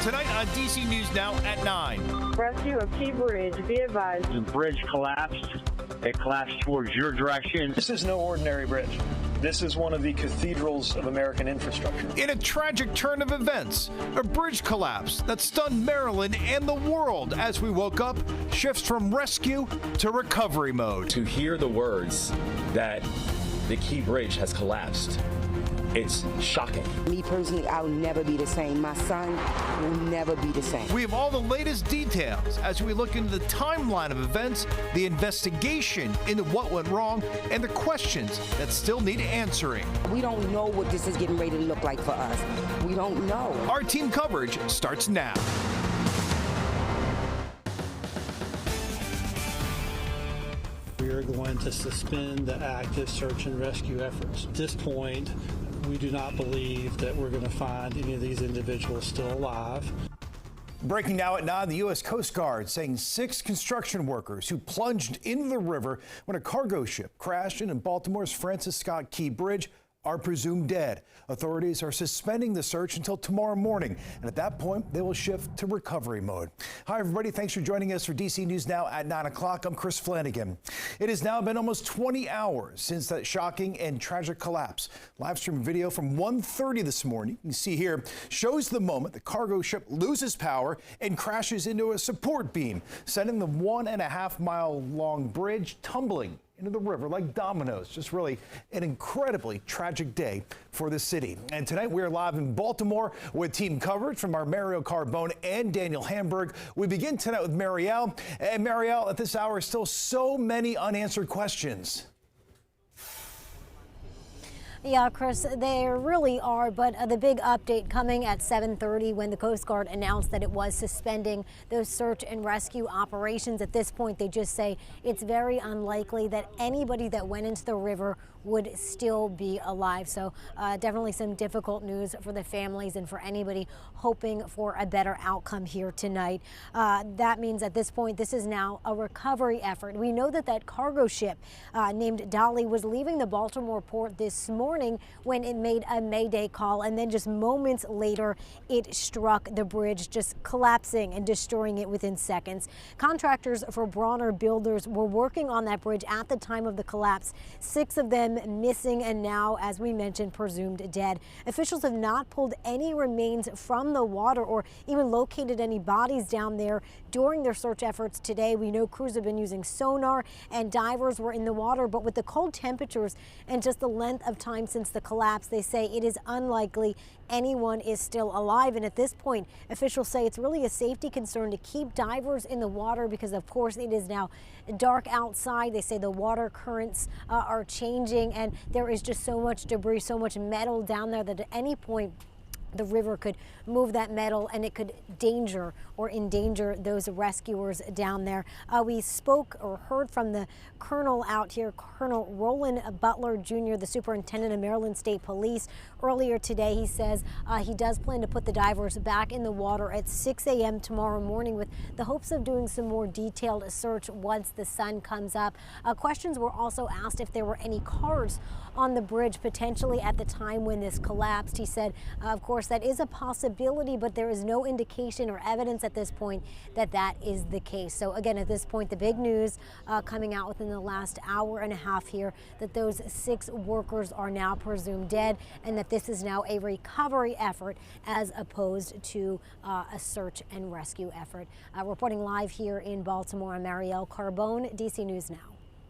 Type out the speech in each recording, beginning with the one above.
Tonight on DC News Now at 9. Rescue of Key Bridge. Be advised. The bridge collapsed. It collapsed towards your direction. This is no ordinary bridge. This is one of the cathedrals of American infrastructure. In a tragic turn of events, a bridge collapse that stunned Maryland and the world as we woke up shifts from rescue to recovery mode. To hear the words that the Key Bridge has collapsed, it's shocking. Me personally, I'll never be the same. My son will never be the same. We have all the latest details as we look into the timeline of events, the investigation into what went wrong, and the questions that still need answering. We don't know what this is getting ready to look like for us. We don't know. Our team coverage starts now. We are going to suspend the active search and rescue efforts. At this point, we do not believe that we're going to find any of these individuals still alive. Breaking now at 9, the U.S. Coast Guard saying 6 construction workers who plunged into the river when a cargo ship crashed in Baltimore's Francis Scott Key Bridge are presumed dead. Authorities are suspending the search until tomorrow morning, and at that point, they will shift to recovery mode. Hi, everybody. Thanks for joining us for DC News Now at 9 o'clock. I'm Chris Flanagan. It has now been almost 20 hours since that shocking and tragic collapse. Live stream video from 1:30 this morning, you can see here, shows the moment the cargo ship loses power and crashes into a support beam, sending the 1.5-mile long bridge tumbling into the river like dominoes. Just really an incredibly tragic day for the city. And tonight we are live in Baltimore with team coverage from our Mariel Carbone and Daniel Hamburg. We begin tonight with Mariel. And Mariel, at this hour, still so many unanswered questions. Yeah, Chris, there really are, but the big update coming at 7:30 when the Coast Guard announced that it was suspending those search and rescue operations. At this point, they just say it's very unlikely that anybody that went into the river would still be alive. So definitely some difficult news for the families and for anybody hoping for a better outcome here tonight. That means at this point, this is now a recovery effort. We know that that cargo ship named Dolly was leaving the Baltimore port this morning when it made a Mayday call, and then just moments later, it struck the bridge, just collapsing and destroying it within seconds. Contractors for Bronner Builders were working on that bridge at the time of the collapse. 6 of them missing and now, as we mentioned, presumed dead. Officials have not pulled any remains from the water or even located any bodies down there during their search efforts today. We know crews have been using sonar and divers were in the water, but with the cold temperatures and just the length of time since the collapse, they say it is unlikely anyone is still alive. And at this point, officials say it's really a safety concern to keep divers in the water because, of course, it is now dark outside. They say the water currents are changing and there is just so much debris, so much metal down there that at any point the river could move that metal and it could endanger those rescuers down there. We spoke or heard from the colonel out here, Colonel Roland Butler Jr., the superintendent of Maryland State Police. Earlier today, he says he does plan to put the divers back in the water at 6 a.m. tomorrow morning with the hopes of doing some more detailed search once the sun comes up. Questions were also asked if there were any cars on the bridge potentially at the time when this collapsed. He said, of course, that is a possibility, but there is no indication or evidence at this point that that is the case. So again, at this point, the big news coming out within the last hour and a half here, that those 6 workers are now presumed dead and that this is now a recovery effort as opposed to a search and rescue effort. Reporting live here in Baltimore, I'm Mariel Carbone, DC News Now.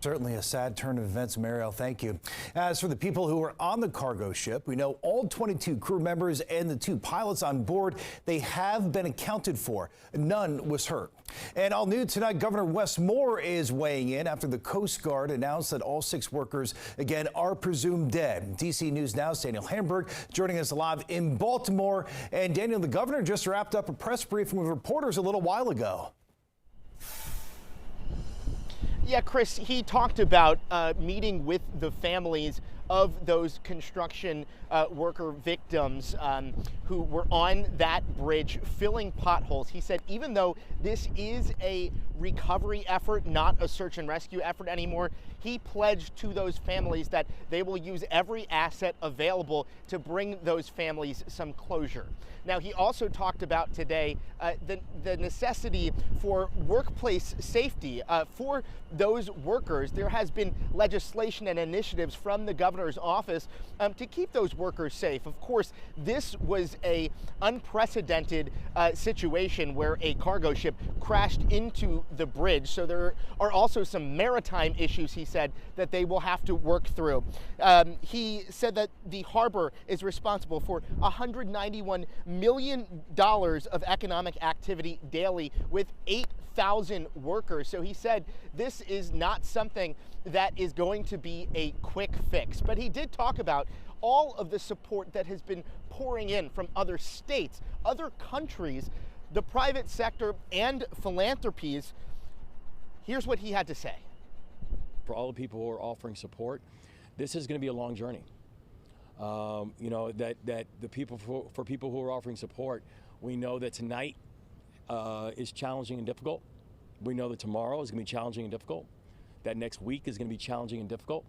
Certainly a sad turn of events, Mariel. Thank you. As for the people who were on the cargo ship, we know all 22 crew members and the 2 pilots on board, they have been accounted for. None was hurt. And all new tonight, Governor Wes Moore is weighing in after the Coast Guard announced that all 6 workers, again, are presumed dead. DC News Now's Daniel Hamburg joining us live in Baltimore. And Daniel, the governor just wrapped up a press briefing with reporters a little while ago. Yeah, Chris, he talked about meeting with the families of those construction worker victims who were on that bridge filling potholes. He said even though this is a recovery effort, not a search and rescue effort anymore, he pledged to those families that they will use every asset available to bring those families some closure. Now, he also talked about today the necessity for workplace safety for those workers. There has been legislation and initiatives from the governor's office to keep those workers safe. Of course, this was a unprecedented situation where a cargo ship crashed into the bridge. So there are also some maritime issues, he said, that they will have to work through. He said that the harbor is responsible for $191 million of economic activity daily with 8,000 workers. So he said this is not something that is going to be a quick fix. But he did talk about all of the support that has been pouring in from other states, other countries, the private sector, and philanthropies. Here's what he had to say. For all the people who are offering support, this is going to be a long journey. You know, that the people for people who are offering support, we know that tonight is challenging and difficult. We know that tomorrow is going to be challenging and difficult. That next week is going to be challenging and difficult.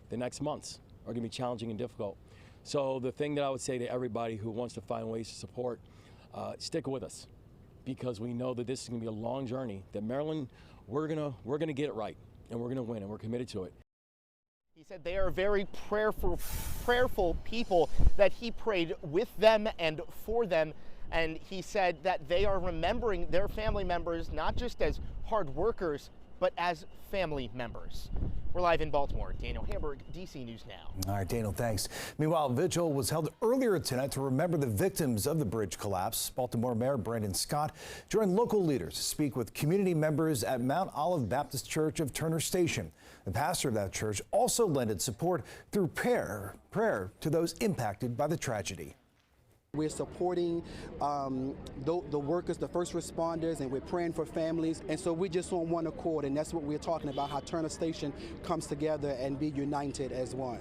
The next months are going to be challenging and difficult. So the thing that I would say to everybody who wants to find ways to support, stick with us, because we know that this is going to be a long journey. That Maryland, we're gonna get it right, and we're going to win, and we're committed to it. He said they are very prayerful people, that he prayed with them and for them. And he said that they are remembering their family members, not just as hard workers, but as family members. We're live in Baltimore. Daniel Hamburg, DC News Now. All right, Daniel, thanks. Meanwhile, a vigil was held earlier tonight to remember the victims of the bridge collapse. Baltimore Mayor Brandon Scott joined local leaders to speak with community members at Mount Olive Baptist Church of Turner Station. The pastor of that church also lended support through prayer to those impacted by the tragedy. We're supporting the workers, the first responders, and we're praying for families. And so we're just on one accord, and that's what we're talking about, how Turner Station comes together and be united as one.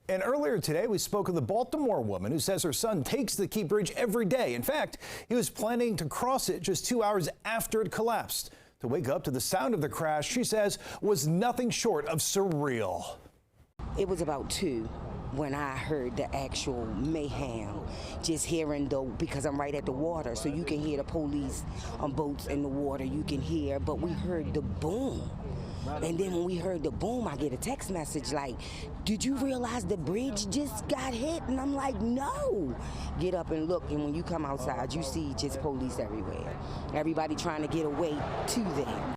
And earlier today, we spoke with a Baltimore woman who says her son takes the Key Bridge every day. In fact, he was planning to cross it just 2 hours after it collapsed. To wake up to the sound of the crash, she says, was nothing short of surreal. It was about 2 when I heard the actual mayhem, just hearing because I'm right at the water, so you can hear the police on boats in the water, you can hear, but we heard the boom. And then when we heard the boom, I get a text message like, did you realize the bridge just got hit? And I'm like, no. Get up and look, and when you come outside, you see just police everywhere. Everybody trying to get away to them.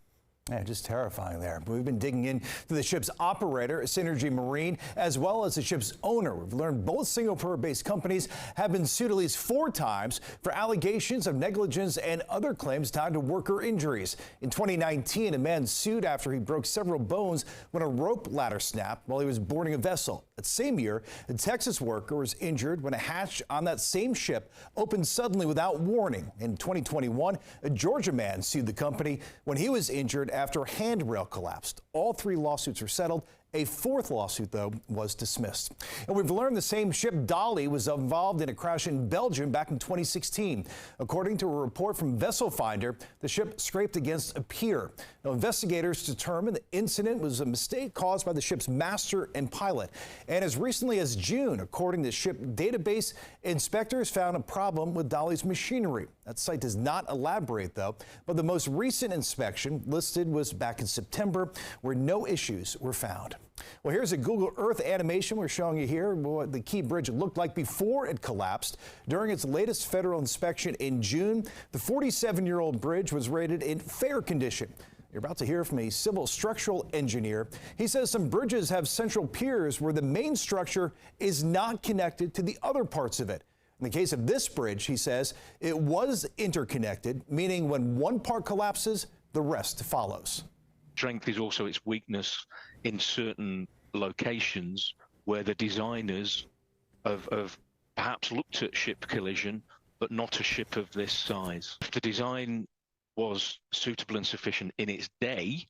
Yeah, just terrifying there. We've been digging into the ship's operator, Synergy Marine, as well as the ship's owner. We've learned both Singapore-based companies have been sued at least 4 times for allegations of negligence and other claims tied to worker injuries. In 2019, a man sued after he broke several bones when a rope ladder snapped while he was boarding a vessel. That same year, a Texas worker was injured when a hatch on that same ship opened suddenly without warning. In 2021, a Georgia man sued the company when he was injured after a handrail collapsed. All 3 lawsuits were settled. A 4th lawsuit, though, was dismissed. And we've learned the same ship, Dolly, was involved in a crash in Belgium back in 2016. According to a report from Vessel Finder, the ship scraped against a pier. Now, investigators determined the incident was a mistake caused by the ship's master and pilot. And as recently as June, according to the ship database, inspectors found a problem with Dolly's machinery. That site does not elaborate, though, but the most recent inspection listed was back in September, where no issues were found. Well, here's a Google Earth animation we're showing you here, what the Key Bridge looked like before it collapsed. During its latest federal inspection in June, the 47-year-old bridge was rated in fair condition. You're about to hear from a civil structural engineer. He says some bridges have central piers where the main structure is not connected to the other parts of it. In the case of this bridge, he says it was interconnected, meaning when one part collapses, the rest follows. Strength is also its weakness in certain locations where the designers have perhaps looked at ship collision, but not a ship of this size. If the design was suitable and sufficient in its day,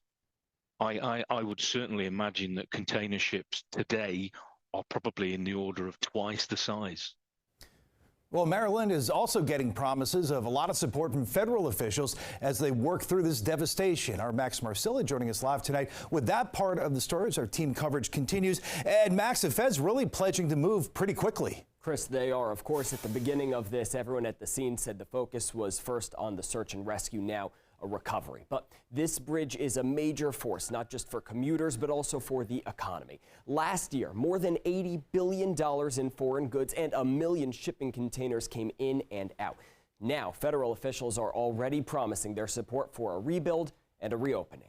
I would certainly imagine that container ships today are probably in the order of twice the size. Well, Maryland is also getting promises of a lot of support from federal officials as they work through this devastation. Our Max Marcilla joining us live tonight with that part of the story as our team coverage continues. And Max, the Fed's really pledging to move pretty quickly. Chris, they are. Of course, at the beginning of this, everyone at the scene said the focus was first on the search and rescue, now a recovery. But this bridge is a major force, not just for commuters, but also for the economy. Last year, more than $80 billion in foreign goods and 1 million shipping containers came in and out. Now, federal officials are already promising their support for a rebuild and a reopening.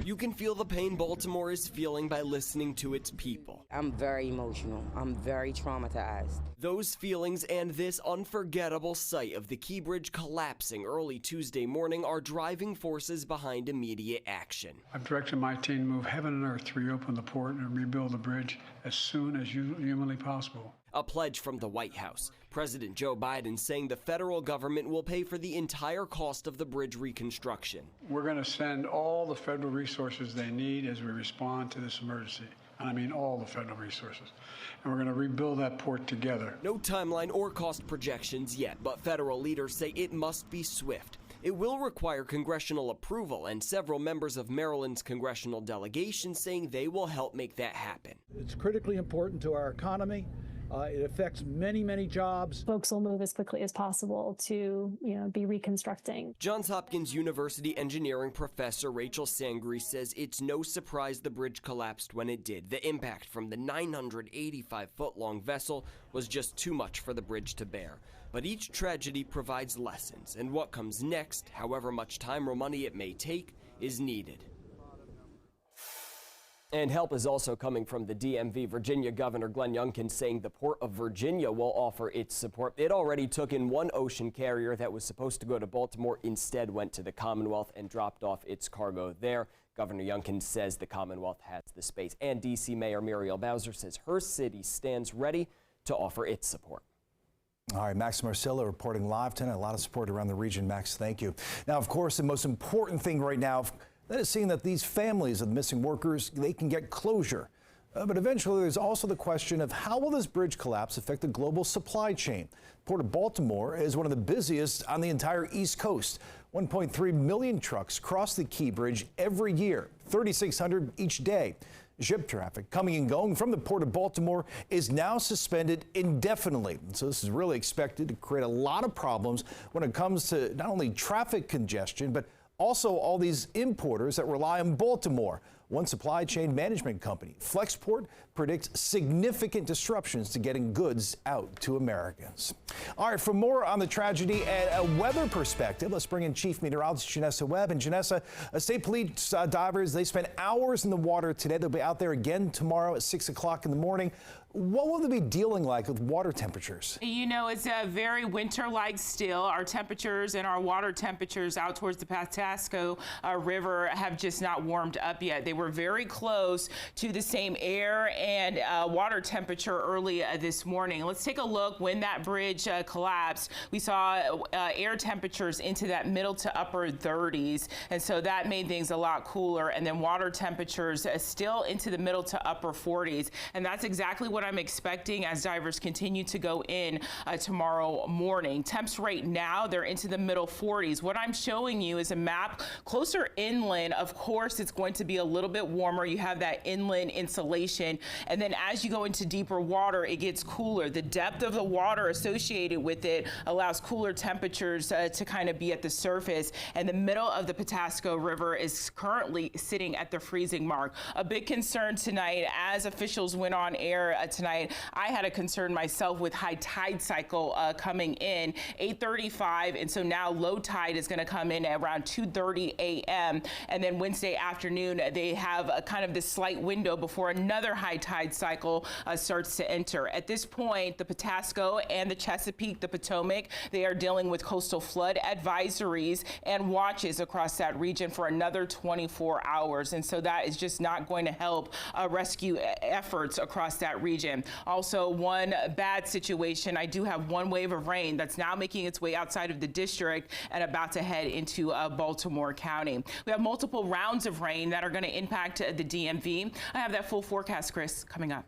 You can feel the pain Baltimore is feeling by listening to its people. I'm very emotional. I'm very traumatized. Those feelings and this unforgettable sight of the Key Bridge collapsing early Tuesday morning are driving forces behind immediate action. I've directed my team to move heaven and earth to reopen the port and rebuild the bridge as soon as humanly possible. A pledge from the White House. President Joe Biden saying the federal government will pay for the entire cost of the bridge reconstruction. We're going to send all the federal resources they need as we respond to this emergency. And I mean all the federal resources. And we're going to rebuild that port together. No timeline or cost projections yet, but federal leaders say it must be swift. It will require congressional approval, and several members of Maryland's congressional delegation saying they will help make that happen. It's critically important to our economy. It affects many, many jobs. Folks will move as quickly as possible to, be reconstructing. Johns Hopkins University engineering professor Rachel Sangri says it's no surprise the bridge collapsed when it did. The impact from the 985-foot-long vessel was just too much for the bridge to bear. But each tragedy provides lessons, and what comes next, however much time or money it may take, is needed. And help is also coming from the DMV. Virginia Governor Glenn Youngkin saying the Port of Virginia will offer its support. It already took in one ocean carrier that was supposed to go to Baltimore, instead went to the Commonwealth and dropped off its cargo there. Governor Youngkin says the Commonwealth has the space. And D.C. Mayor Muriel Bowser says her city stands ready to offer its support. All right, Max Marcilla reporting live tonight. A lot of support around the region. Max, thank you. Now, of course, the most important thing right now, that is seeing that these families of the missing workers, they can get closure. But eventually, there's also the question of how will this bridge collapse affect the global supply chain? Port of Baltimore is one of the busiest on the entire East Coast. 1.3 million trucks cross the Key Bridge every year, 3,600 each day. Ship traffic coming and going from the Port of Baltimore is now suspended indefinitely. So this is really expected to create a lot of problems when it comes to not only traffic congestion, but also all these importers that rely on Baltimore. One supply chain management company, Flexport, predicts significant disruptions to getting goods out to Americans. All right, for more on the tragedy and a weather perspective, let's bring in Chief Meteorologist Janessa Webb. And Janessa, state police divers, they spent hours in the water today. They'll be out there again tomorrow at 6 o'clock in the morning. What will they be dealing like with water temperatures? It's a very winter-like still. Our temperatures and our water temperatures out towards the Patapsco River have just not warmed up yet. They were very close to the same air and water temperature early this morning. Let's take a look when that bridge collapsed. We saw air temperatures into that middle to upper 30s, and so that made things a lot cooler. And then water temperatures still into the middle to upper 40s, and that's exactly what I'm expecting as divers continue to go in tomorrow morning. Temps right now, they're into the middle 40s. What I'm showing you is a map closer inland. Of course, it's going to be a little bit warmer. You have that inland insulation. And then as you go into deeper water, it gets cooler. The depth of the water associated with it allows cooler temperatures to kind of be at the surface. And the middle of the Patapsco River is currently sitting at the freezing mark. A big concern tonight as officials went on air tonight. I had a concern myself with high tide cycle coming in 8:35, and so now low tide is going to come in at around 2:30 a.m. and then Wednesday afternoon they have a kind of this slight window before another high tide cycle starts to enter. At this point, the Patapsco and the Chesapeake, the Potomac, they are dealing with coastal flood advisories and watches across that region for another 24 hours, and so that is just not going to help rescue efforts across that region. region. Also, one bad situation, I do have one wave of rain that's now making its way outside of the district and about to head into Baltimore County. We have multiple rounds of rain that are going to impact the DMV. I have that full forecast, Chris, coming up.